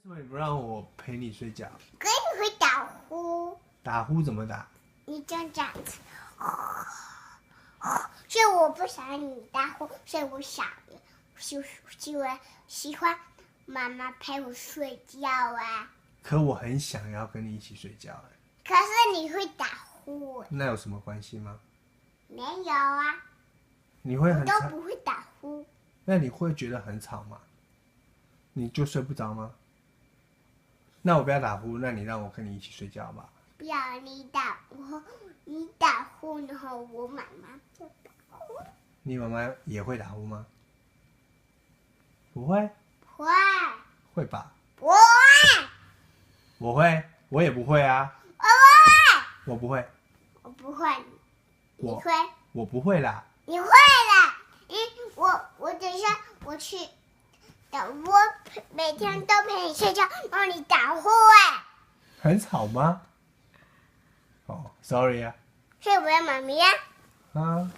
为什么你不让我陪你睡觉？可是你会打呼。打呼怎么打？你这样子，所以我不想让你打呼，所以我喜欢妈妈陪我睡觉啊。可我很想要跟你一起睡觉哎。可是你会打呼。那有什么关系吗？没有啊。你会很吵？我都不会打呼。那你会觉得很吵吗？你就睡不着吗？那我不要打呼，那你让我跟你一起睡觉吧。不要你打呼，然后我妈妈就打呼。你妈妈也会打呼吗？不会。会。会吧？不会。我会，我也不会啊。我不会。我不会。我不会。你会？我不会啦。你会啦，我等一下我去，我每天都陪你睡觉，然后你打呼哎。很吵吗？哦，sorry 啊。所以我要妈咪呀。啊。